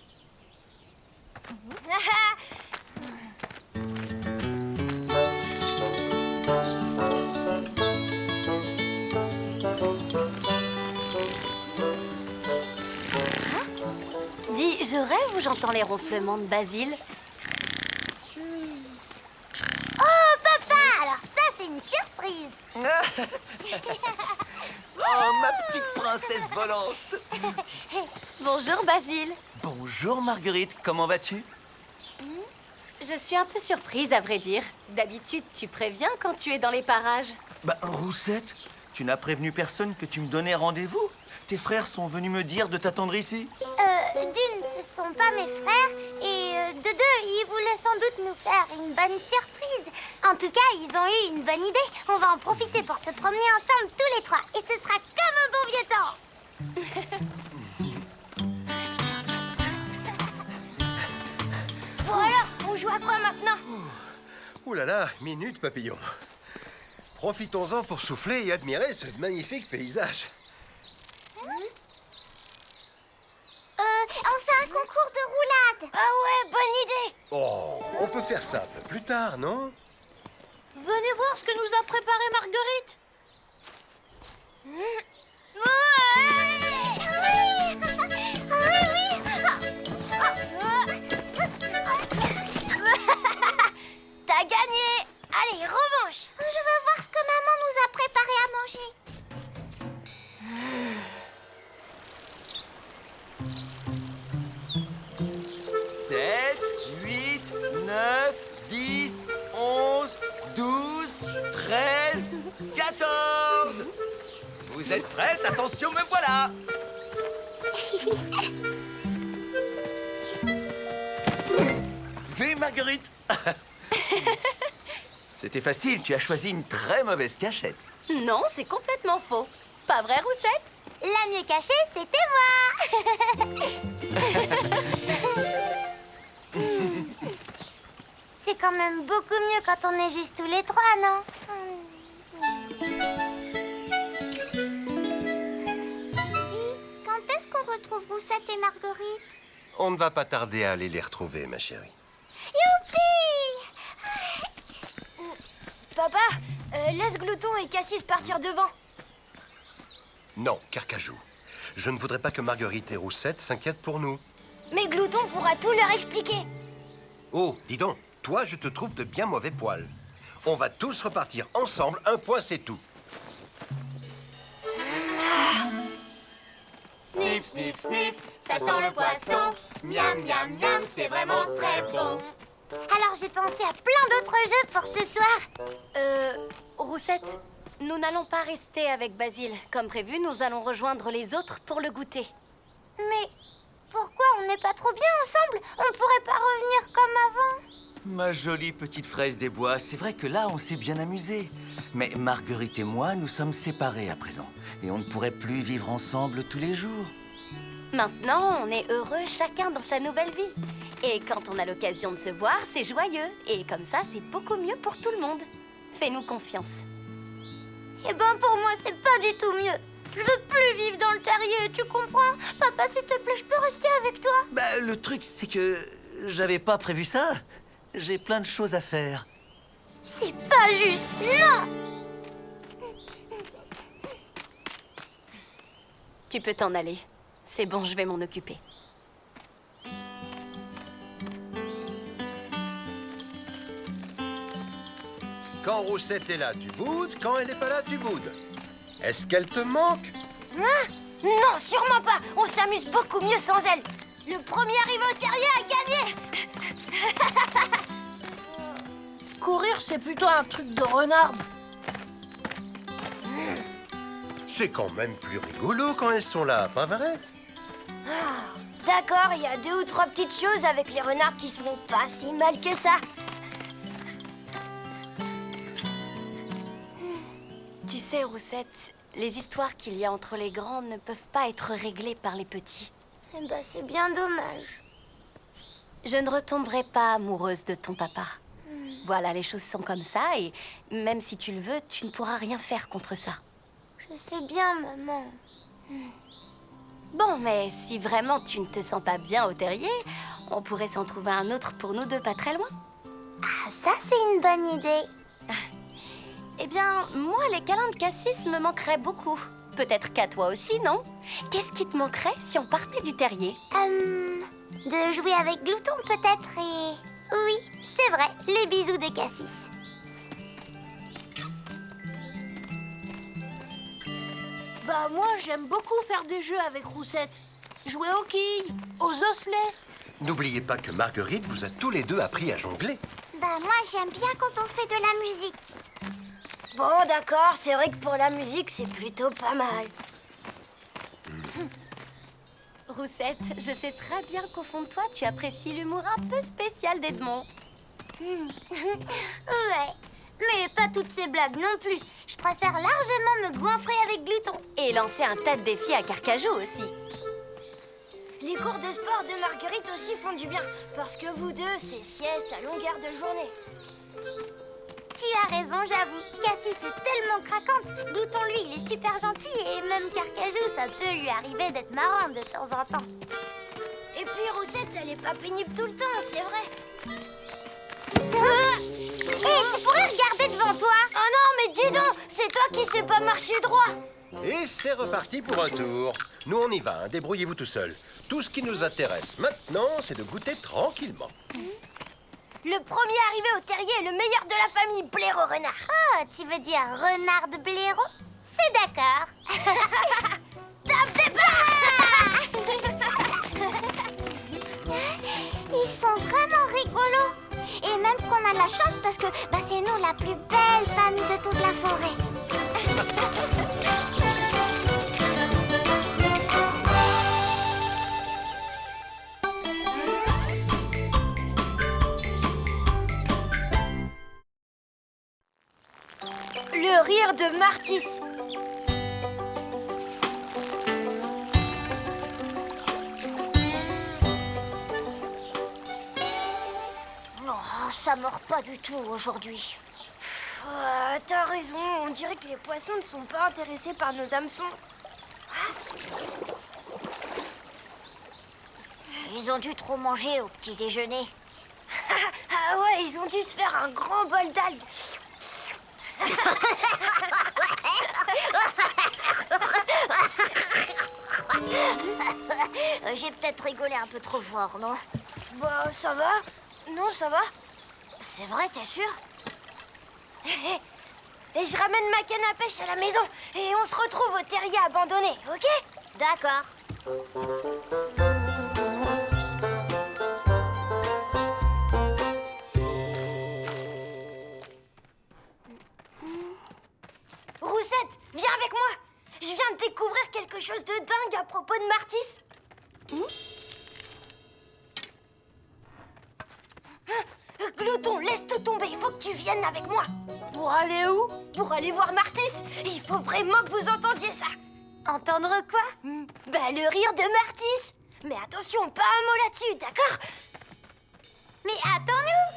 Dis, je rêve ou j'entends les ronflements de Basile? Oh, papa! Alors ça, c'est une surprise. Oh, ma petite princesse volante. Bonjour, Basile. Bonjour Marguerite, comment vas-tu? Je suis un peu surprise, à vrai dire. D'habitude, tu préviens quand tu es dans les parages. Bah, Roussette, tu n'as prévenu personne que tu me donnais rendez-vous? Tes frères sont venus me dire de t'attendre ici? D'une, ce sont pas mes frères. Et de deux, ils voulaient sans doute nous faire une bonne surprise. En tout cas, ils ont eu une bonne idée. On va en profiter pour se promener ensemble tous les trois. Et ce sera comme au bon vieux temps. Bon alors, on joue à quoi maintenant? Ouh là là, minute papillon. Profitons-en pour souffler et admirer ce magnifique paysage. On fait un concours de roulade. Ah ouais, bonne idée. Oh, on peut faire ça un peu plus tard, non? Venez voir ce que nous a préparé Marguerite. T'as gagné. Allez, revanche. Je veux voir ce que maman nous a préparé à manger. 7, 8, 9, 10, 11, 12, 13, 14. Vous êtes prêtes? Attention, me voilà. Vu, Marguerite? C'était facile, tu as choisi une très mauvaise cachette. Non, c'est complètement faux. Pas vrai, Roussette? La mieux cachée, c'était moi. quand même beaucoup mieux quand on est juste tous les trois, non? Dis, quand est-ce qu'on retrouve Roussette et Marguerite? On ne va pas tarder à aller les retrouver, ma chérie. Youpi! Papa, laisse Glouton et Cassis partir devant. Non, Carcajou. Je ne voudrais pas que Marguerite et Roussette s'inquiètent pour nous. Mais Glouton pourra tout leur expliquer. Oh, dis donc, toi, je te trouve de bien mauvais poil. On va tous repartir ensemble, un point, c'est tout. Sniff, sniff, sniff, ça sent le poisson. Miam, miam, miam, c'est vraiment très bon. Alors j'ai pensé à plein d'autres jeux pour ce soir. Roussette, nous n'allons pas rester avec Basile. Comme prévu, nous allons rejoindre les autres pour le goûter. Mais pourquoi on n'est pas trop bien ensemble? On pourrait pas revenir comme avant? Ma jolie petite fraise des bois, c'est vrai que là, on s'est bien amusé. Mais Marguerite et moi, nous sommes séparés à présent. Et on ne pourrait plus vivre ensemble tous les jours. Maintenant, on est heureux chacun dans sa nouvelle vie. Et quand on a l'occasion de se voir, c'est joyeux. Et comme ça, c'est beaucoup mieux pour tout le monde. Fais-nous confiance. Eh ben pour moi, c'est pas du tout mieux. Je veux plus vivre dans le terrier, tu comprends? Papa, s'il te plaît, je peux rester avec toi? Bah, le truc, c'est que j'avais pas prévu ça. J'ai plein de choses à faire. C'est pas juste, non! Tu peux t'en aller. C'est bon, je vais m'en occuper. Quand Roussette est là, tu boudes. Quand elle n'est pas là, tu boudes. Est-ce qu'elle te manque? Non, sûrement pas. On s'amuse beaucoup mieux sans elle. Le premier arrivé au terrier a gagné. Courir, c'est plutôt un truc de renard. C'est quand même plus rigolo quand elles sont là, pas vrai? D'accord, il y a 2 ou 3 petites choses avec les renards qui sont pas si mal que ça. Tu sais, Roussette, les histoires qu'il y a entre les grands ne peuvent pas être réglées par les petits. Eh ben c'est bien dommage. Je ne retomberai pas amoureuse de ton papa. Voilà, les choses sont comme ça et même si tu le veux, tu ne pourras rien faire contre ça. Je sais bien, maman. Bon, mais si vraiment tu ne te sens pas bien au terrier, on pourrait s'en trouver un autre pour nous deux pas très loin. Ah, ça c'est une bonne idée. Eh bien, moi, les câlins de Cassis me manqueraient beaucoup. Peut-être qu'à toi aussi, non? Qu'est-ce qui te manquerait si on partait du terrier? De jouer avec Glouton peut-être et... Oui, c'est vrai, les bisous de Cassis. Bah moi, j'aime beaucoup faire des jeux avec Roussette. Jouer aux quilles, aux osselets. N'oubliez pas que Marguerite vous a tous les deux appris à jongler. Bah moi, j'aime bien quand on fait de la musique. Bon, d'accord, c'est vrai que pour la musique, c'est plutôt pas mal. Roussette, je sais très bien qu'au fond de toi, tu apprécies l'humour un peu spécial d'Edmond. Ouais, mais pas toutes ces blagues non plus. Je préfère largement me goinfrer avec Glouton. Et lancer un tas de défis à Carcajou aussi. Les cours de sport de Marguerite aussi font du bien. Parce que vous deux, c'est sieste à longueur de journée. Tu as raison, j'avoue. Cassis est tellement craquante. Glouton, lui, il est super gentil. Et même Carcajou, ça peut lui arriver d'être marrant de temps en temps. Et puis Roussette, elle est pas pénible tout le temps, c'est vrai. Tu pourrais regarder devant toi. Oh non, mais dis donc, c'est toi qui sais pas marcher droit. Et c'est reparti pour un tour. Nous, on y va, hein, débrouillez-vous tout seul. Tout ce qui nous intéresse maintenant, c'est de goûter tranquillement. Le premier arrivé au terrier est le meilleur de la famille, Blaireau Renard. Oh, tu veux dire renard de blaireau? C'est d'accord. Top départ. Ils sont vraiment rigolos. Et même qu'on a de la chance parce que c'est nous la plus belle famille de toute la forêt. Le rire de Martis. Oh, ça mord pas du tout aujourd'hui. T'as raison, on dirait que les poissons ne sont pas intéressés par nos hameçons. Ils ont dû trop manger au petit déjeuner. Ah ouais, ils ont dû se faire un grand bol d'algues. J'ai peut-être rigolé un peu trop fort, non? Bah, ça va? Non, ça va. C'est vrai, t'es sûr? Et je ramène ma canne à pêche à la maison. Et on se retrouve au terrier abandonné, ok? D'accord. Roussette, viens avec moi. Je viens de découvrir quelque chose de dingue à propos de Martis. Glouton, laisse tout tomber. Il faut que tu viennes avec moi. Pour aller où? Pour aller voir Martis. Il faut vraiment que vous entendiez ça. Entendre quoi? Bah, le rire de Martis. Mais attention, pas un mot là-dessus, d'accord? Mais attends-nous!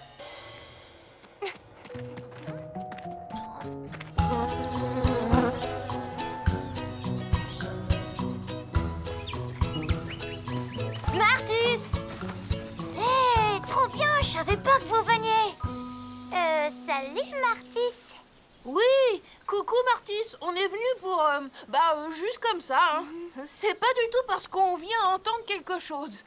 Martis! Hé, trop bien, je savais pas que vous veniez. Salut Martis! Oui, coucou Martis, on est venu pour, juste comme ça, hein. C'est pas du tout parce qu'on vient entendre quelque chose.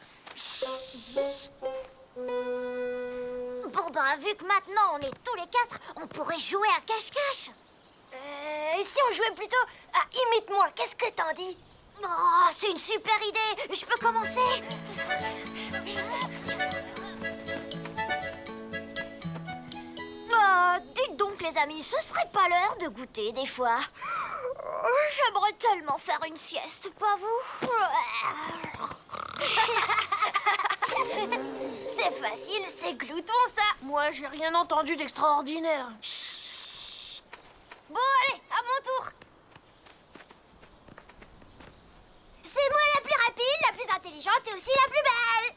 Bon ben, vu que maintenant on est tous les quatre, on pourrait jouer à cache-cache. Et si on jouait plutôt à imite-moi, qu'est-ce que t'en dis? Oh, c'est une super idée. Je peux commencer? Dites donc les amis, ce serait pas l'heure de goûter des fois? J'aimerais tellement faire une sieste, pas vous? C'est facile, c'est Glouton ça. Moi, j'ai rien entendu d'extraordinaire. Bon allez, à mon tour. C'est moi la plus rapide, la plus intelligente et aussi la plus belle.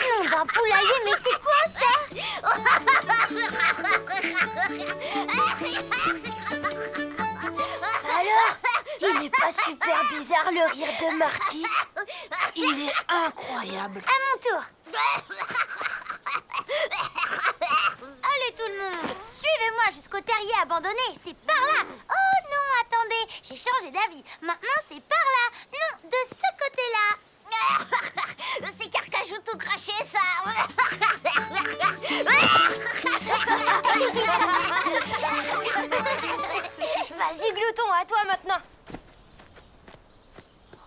Nom d'un poulailler, mais c'est quoi ça? Alors, il n'est pas super bizarre le rire de Martis? Il est incroyable. À mon tour. Allez tout le monde, suivez-moi jusqu'au terrier abandonné, c'est par là. Oh non, attendez, j'ai changé d'avis. Maintenant c'est par là. Non, de ce côté-là. C'est Carcajou tout craché ça. Vas-y Glouton, à toi maintenant.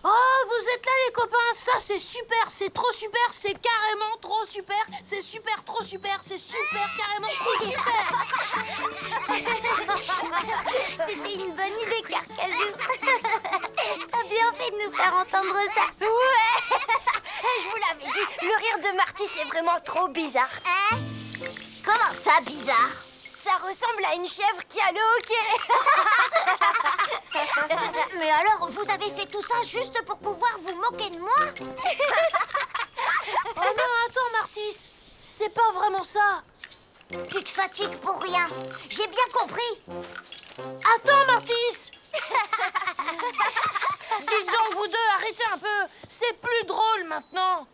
Oh, vous êtes là les copains, ça c'est super, c'est trop super, c'est carrément trop super, c'est super trop super, c'est super carrément trop super. C'était une bonne idée, Carcajou. T'as bien fait de nous faire entendre ça. Ouais. Je vous l'avais dit, le rire de Martis est vraiment trop bizarre. Hein? Comment ça, bizarre? Ça ressemble à une chèvre qui a le hoquet. Mais alors, vous avez fait tout ça juste pour pouvoir vous moquer de moi? Oh non, attends Martis, c'est pas vraiment ça. Tu te fatigues pour rien. J'ai bien compris. Attends Martis. Dites donc vous deux, arrêtez un peu, c'est plus drôle maintenant.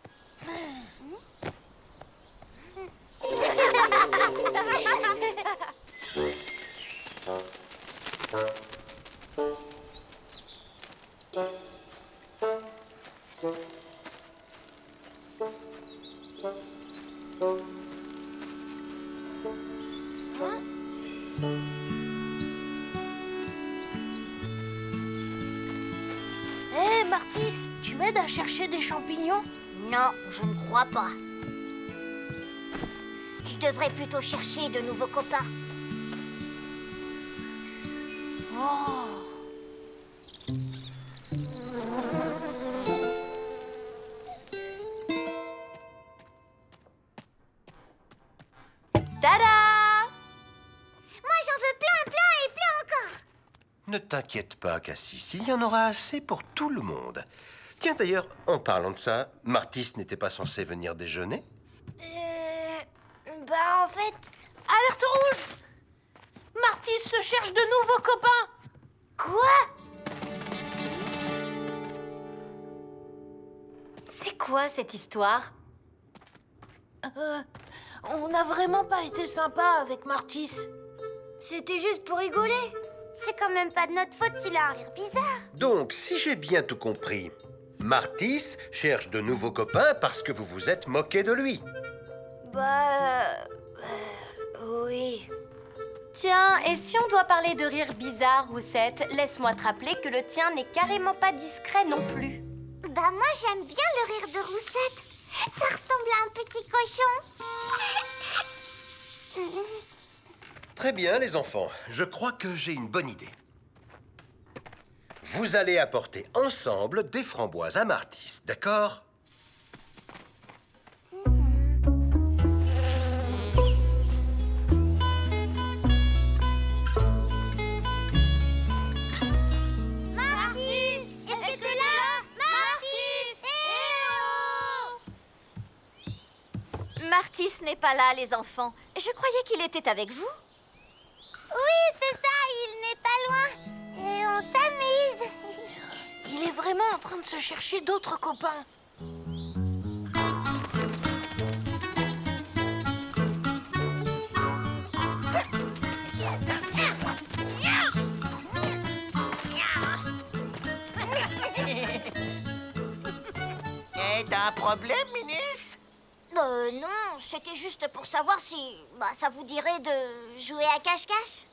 Hé Martis, tu m'aides à chercher des champignons? Non, je ne crois pas. Je devrais plutôt chercher de nouveaux copains. Oh. Tada! Moi, j'en veux plein, plein et plein encore. Ne t'inquiète pas, Cassis, il y en aura assez pour tout le monde. Tiens, d'ailleurs, en parlant de ça, Martis n'était pas censé venir déjeuner? Bah, en fait... Alerte rouge! Martis se cherche de nouveaux copains! Quoi? C'est quoi cette histoire? On n'a vraiment pas été sympa avec Martis. C'était juste pour rigoler. C'est quand même pas de notre faute s'il a un rire bizarre. Donc, si j'ai bien tout compris, Martis cherche de nouveaux copains parce que vous vous êtes moqué de lui. Bah... oui. Tiens, et si on doit parler de rire bizarre, Roussette, laisse-moi te rappeler que le tien n'est carrément pas discret non plus. Bah moi j'aime bien le rire de Roussette. Ça ressemble à un petit cochon. Très bien, les enfants. Je crois que j'ai une bonne idée. Vous allez apporter ensemble des framboises à Martis, d'accord? Martis, est-ce que t'es là? Martis, Martis n'est pas là, les enfants. Je croyais qu'il était avec vous. Oui, c'est ça, il n'est pas loin. Et on s'amuse. Il est vraiment en train de se chercher d'autres copains. Eh, t'as un problème, Minus? Non, c'était juste pour savoir si ça vous dirait de jouer à cache-cache.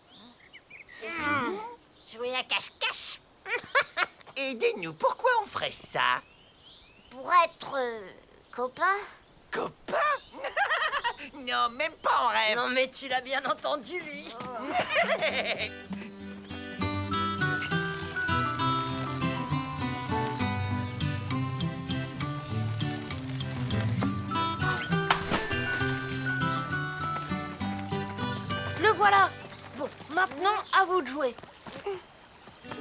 Jouer à cache-cache? Aidez-nous, pourquoi on ferait ça? Pour être copain. Copain? Non, même pas en rêve. Non, mais tu l'as bien entendu, lui. Le voilà. Bon, maintenant, à vous de jouer.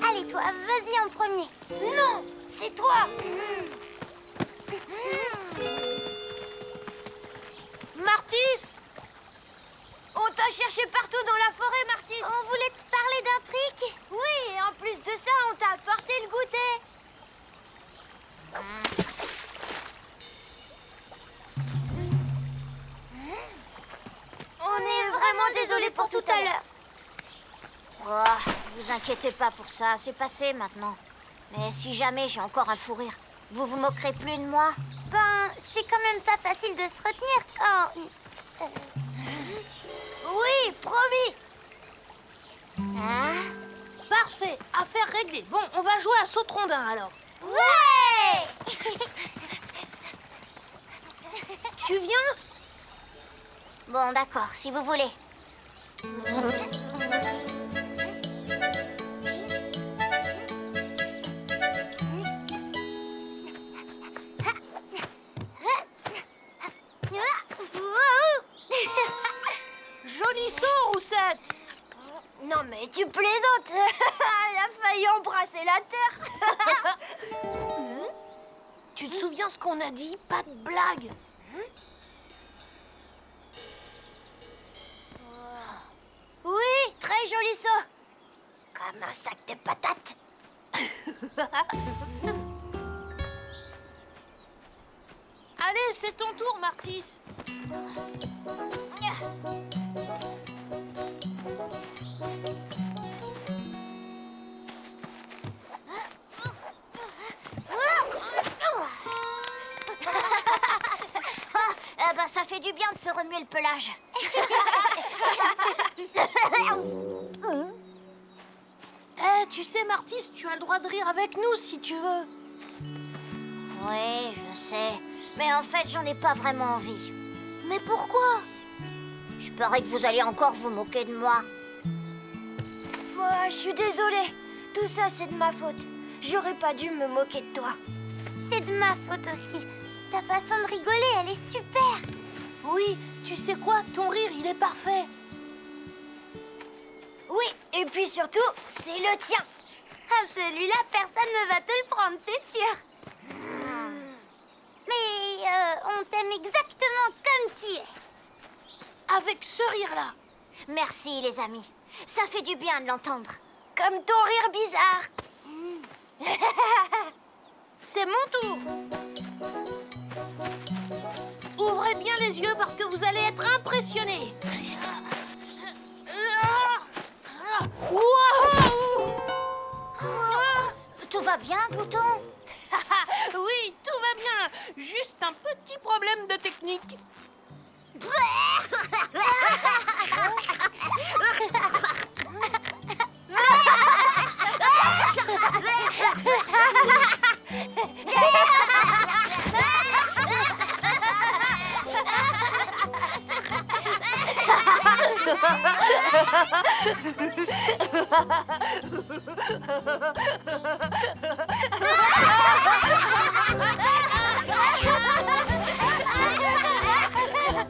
Allez toi, vas-y en premier. Non, c'est toi. Martis! On t'a cherché partout dans la forêt, Martis. On voulait te parler d'un truc. Oui, et en plus de ça, on t'a apporté le goûter. On est vraiment désolé pour tout à l'heure. Oh, vous inquiétez pas pour ça, c'est passé maintenant. Mais si jamais j'ai encore un fou rire, vous vous moquerez plus de moi? Ben, c'est quand même pas facile de se retenir quand... Oui, promis. Hein? Parfait, affaire réglée. Bon, on va jouer à saut-rondin alors. Ouais. Tu viens? Bon, d'accord, si vous voulez. Joli saut, Roussette! Non, mais tu plaisantes. Elle a failli embrasser la terre. Tu te souviens ce qu'on a dit? Pas de blague. Oui, très joli saut. Comme un sac de patates. Allez, c'est ton tour, Martis. Ben, ça fait du bien de se remuer le pelage. Tu sais, Martis, tu as le droit de rire avec nous si tu veux. Oui, je sais. Mais en fait, j'en ai pas vraiment envie. Mais pourquoi? Je parie que vous allez encore vous moquer de moi. Moi, je suis désolée. Tout ça, c'est de ma faute. J'aurais pas dû me moquer de toi. C'est de ma faute aussi. Ta façon de rigoler, elle est super. Oui, tu sais quoi? Ton rire, il est parfait. Oui, et puis surtout, c'est le tien. Ah, celui-là, personne ne va te le prendre, c'est sûr. t'aime exactement comme tu es. Avec ce rire-là. Merci, les amis. Ça fait du bien de l'entendre. Comme ton rire bizarre. C'est mon tour. Ouvrez bien les yeux parce que vous allez être impressionnés. Wouhou! Tout va bien, Glouton? Oui, tout va bien. Juste un petit problème de technique.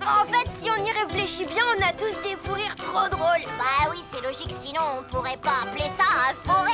En fait, si on y réfléchit bien, on a tous des fous rires trop drôles. Bah oui, c'est logique, sinon on pourrait pas appeler ça un fou rire.